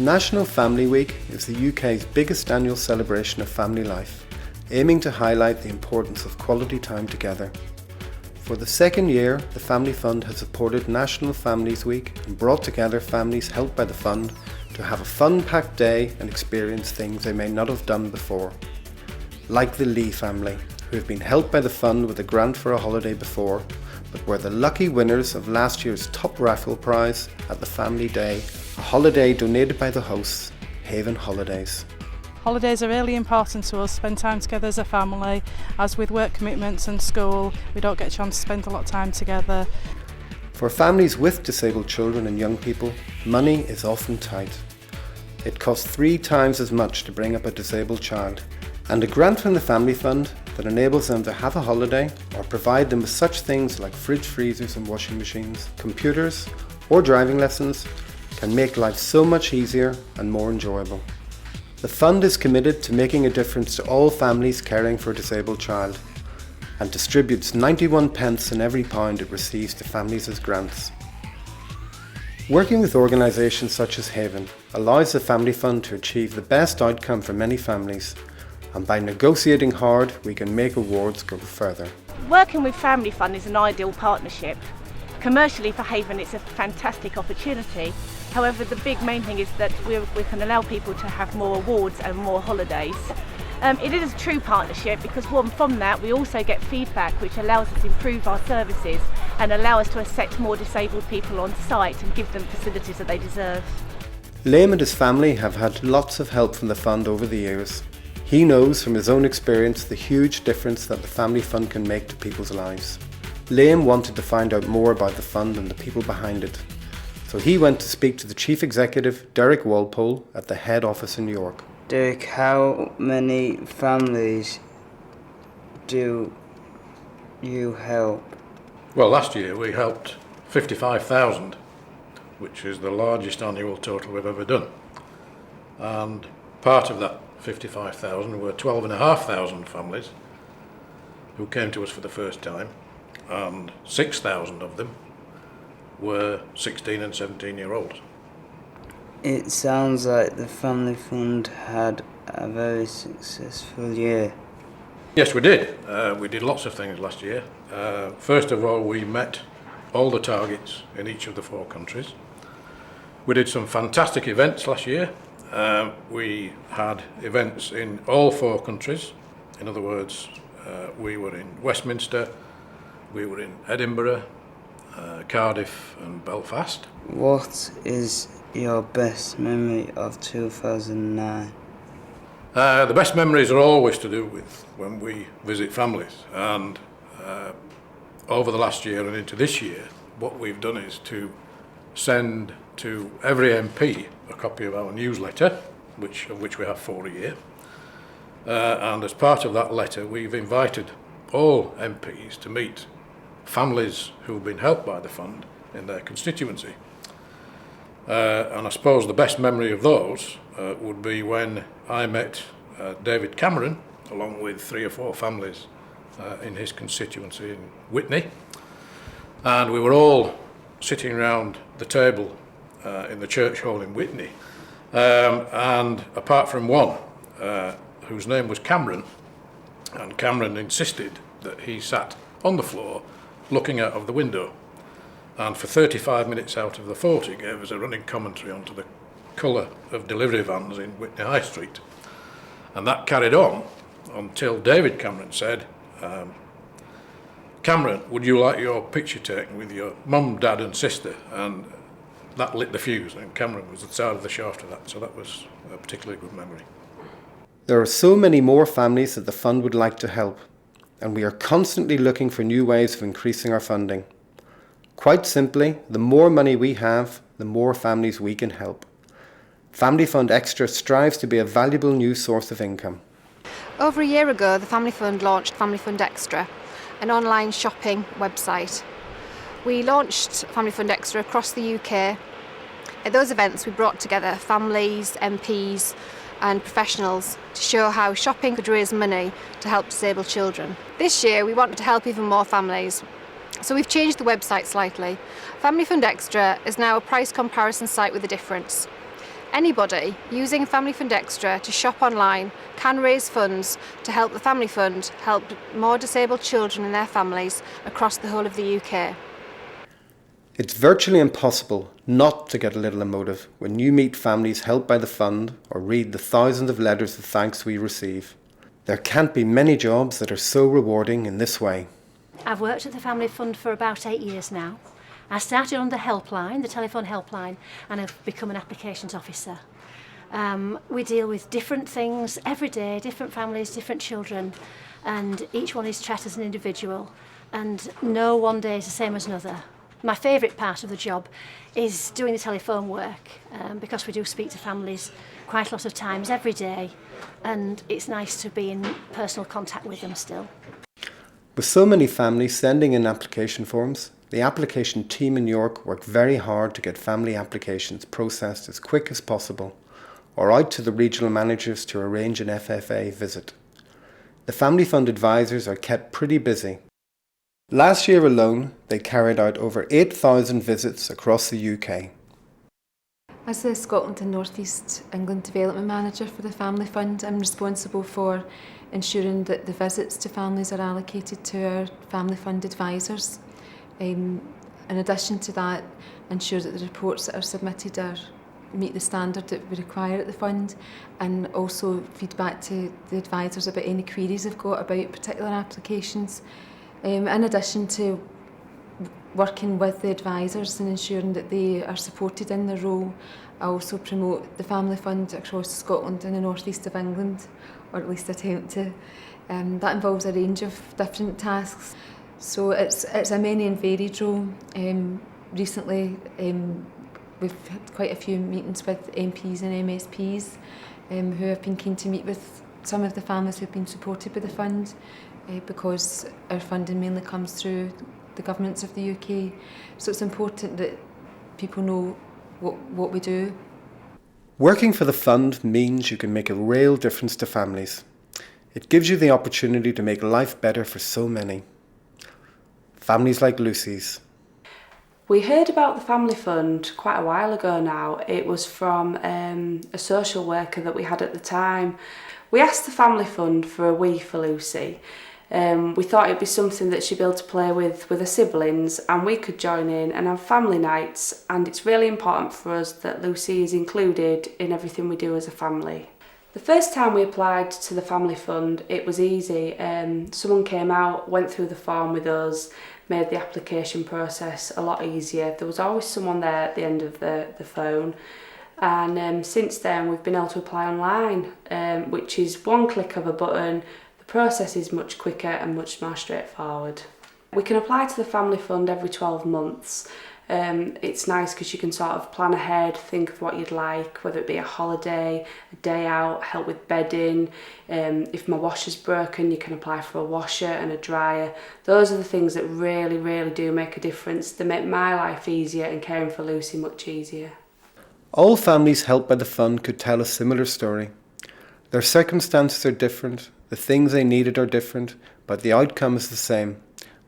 National Family Week is the UK's biggest annual celebration of family life, aiming to highlight the importance of quality time together. For the second year, the Family Fund has supported National Families Week and brought together families helped by the fund to have a fun-packed day and experience things they may not have done before. Like the Lee family, who have been helped by the fund with a grant for a holiday before, but were the lucky winners of last year's top raffle prize at the Family Day, a holiday donated by the hosts, Haven Holidays. Holidays are really important to us, spend time together as a family, as with work commitments and school, we don't get a chance to spend a lot of time together. For families with disabled children and young people, money is often tight. It costs 3 times as much to bring up a disabled child, and a grant from the Family Fund that enables them to have a holiday or provide them with such things like fridge freezers and washing machines, computers or driving lessons can make life so much easier and more enjoyable. The fund is committed to making a difference to all families caring for a disabled child and distributes 91 pence in every pound it receives to families as grants. Working with organisations such as Haven allows the Family Fund to achieve the best outcome for many families, and by negotiating hard we can make awards go further. Working with Family Fund is an ideal partnership. Commercially for Haven it's a fantastic opportunity. However, the big main thing is that we can allow people to have more awards and more holidays. It is a true partnership because from that we also get feedback which allows us to improve our services and allow us to accept more disabled people on site and give them facilities that they deserve. Liam and his family have had lots of help from the fund over the years. He knows from his own experience the huge difference that the Family Fund can make to people's lives. Liam wanted to find out more about the fund and the people behind it. So he went to speak to the Chief Executive, Derek Walpole, at the head office in York. Derek, how many families do you help? Well, last year we helped 55,000, which is the largest annual total we've ever done. And part of that 55,000 were 12,500 families who came to us for the first time, and 6,000 of them were 16 and 17-year-olds. It sounds like the Family Fund had a very successful year. Yes, we did. We did lots of things last year. First of all, we met all the targets in each of the 4 countries. We did some fantastic events last year. We had events in all 4 countries. In other words, we were in Westminster, we were in Edinburgh, Cardiff and Belfast. What is your best memory of 2009? The best memories are always to do with when we visit families, and over the last year and into this year what we've done is to send to every MP a copy of our newsletter, of which we have 4 a year, and as part of that letter we've invited all MPs to meet families who've been helped by the fund in their constituency. And I suppose the best memory of those would be when I met David Cameron along with 3 or 4 families in his constituency in Witney, and we were all sitting around the table in the church hall in Witney, and apart from one whose name was Cameron, and Cameron insisted that he sat on the floor looking out of the window, and for 35 minutes out of the 40 gave us a running commentary onto the colour of delivery vans in Witney High Street. And that carried on until David Cameron said, Cameron, would you like your picture taken with your mum, dad and sister? And that lit the fuse, and Cameron was at the side of the shaft of that, so that was a particularly good memory. There are so many more families that the fund would like to help, and we are constantly looking for new ways of increasing our funding. Quite simply, the more money we have, the more families we can help. Family Fund Extra strives to be a valuable new source of income. Over a year ago, the Family Fund launched Family Fund Extra, an online shopping website. We launched Family Fund Extra across the UK. At those events, we brought together families, MPs and professionals to show how shopping could raise money to help disabled children. This year, we wanted to help even more families. So we've changed the website slightly. Family Fund Extra is now a price comparison site with a difference. Anybody using Family Fund Extra to shop online can raise funds to help the Family Fund help more disabled children and their families across the whole of the UK. It's virtually impossible not to get a little emotive when you meet families helped by the fund or read the thousands of letters of thanks we receive. There can't be many jobs that are so rewarding in this way. I've worked at the Family Fund for about 8 years now. I started on the helpline, the telephone helpline, and I've become an applications officer. We deal with different things every day, different families, different children, and each one is treated as an individual, and no one day is the same as another. My favourite part of the job is doing the telephone work, because we do speak to families quite a lot of times every day, and it's nice to be in personal contact with them still. With so many families sending in application forms, the application team in York work very hard to get family applications processed as quick as possible, or out to the regional managers to arrange an FFA visit. The Family Fund advisors are kept pretty busy. Last year alone, they carried out over 8,000 visits across the UK. As the Scotland and North East England Development Manager for the Family Fund, I'm responsible for ensuring that the visits to families are allocated to our Family Fund advisors. In addition to that, ensure that the reports that are submitted meet the standard that we require at the fund, and also feedback to the advisors about any queries they've got about particular applications. In addition to working with the advisors and ensuring that they are supported in their role, I also promote the Family Fund across Scotland and the North East of England, or at least attempt to. That involves a range of different tasks. So it's a many and varied role. Recently, we've had quite a few meetings with MPs and MSPs who have been keen to meet with some of the families who have been supported by the fund, because our funding mainly comes through the governments of the UK. So it's important that people know what we do. Working for the fund means you can make a real difference to families. It gives you the opportunity to make life better for so many. Families like Lucy's. We heard about the Family Fund quite a while ago now. It was from a social worker that we had at the time. We asked the Family Fund for a wee for Lucy. We thought it'd be something that she'd be able to play with her siblings, and we could join in and have family nights, and it's really important for us that Lucy is included in everything we do as a family. The first time we applied to the Family Fund, it was easy. Someone came out, went through the form with us, made the application process a lot easier. There was always someone there at the end of the phone. And since then, we've been able to apply online, which is one click of a button. The process is much quicker and much more straightforward. We can apply to the Family Fund every 12 months. It's nice because you can sort of plan ahead, think of what you'd like, whether it be a holiday, a day out, help with bedding. If my washer's broken, you can apply for a washer and a dryer. Those are the things that really, really do make a difference. They make my life easier and caring for Lucy much easier. All families helped by the fund could tell a similar story. Their circumstances are different, the things they needed are different, but the outcome is the same.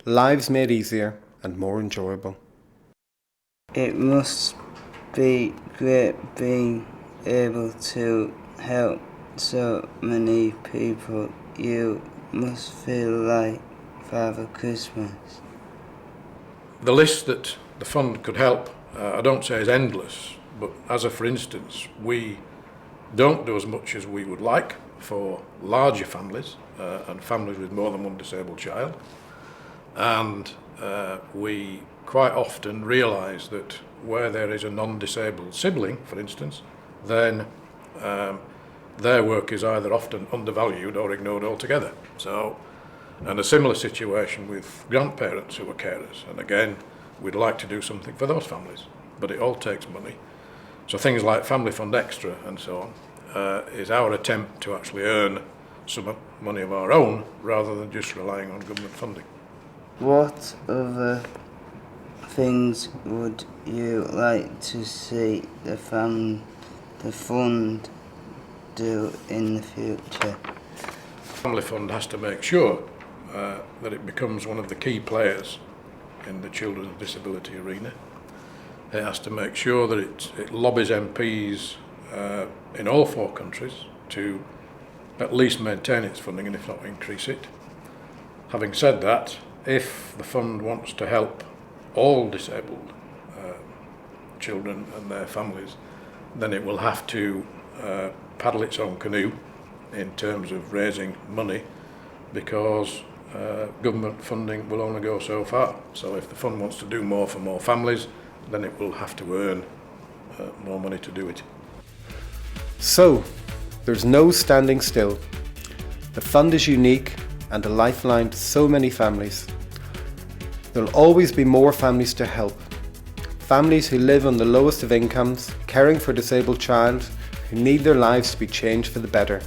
Lives made easier and more enjoyable. It must be great being able to help so many people. You must feel like Father Christmas. The list that the fund could help, I don't say is endless, but as a for instance, we don't do as much as we would like for larger families and families with more than one disabled child. And we quite often realise that where there is a non-disabled sibling, for instance, then their work is either often undervalued or ignored altogether. So, and a similar situation with grandparents who are carers. And again, we'd like to do something for those families, but it all takes money. So things like Family Fund Extra and so on is our attempt to actually earn some money of our own rather than just relying on government funding. What other things would you like to see the fund do in the future? Family Fund has to make sure that it becomes one of the key players in the children with disability arena. It has to make sure that it lobbies MPs in all 4 countries to at least maintain its funding and if not increase it. Having said that, if the fund wants to help all disabled children and their families, then it will have to paddle its own canoe in terms of raising money, because government funding will only go so far. So if the fund wants to do more for more families, then it will have to earn more money to do it. So, there's no standing still. The fund is unique and a lifeline to so many families. There'll always be more families to help. Families who live on the lowest of incomes, caring for a disabled child, who need their lives to be changed for the better.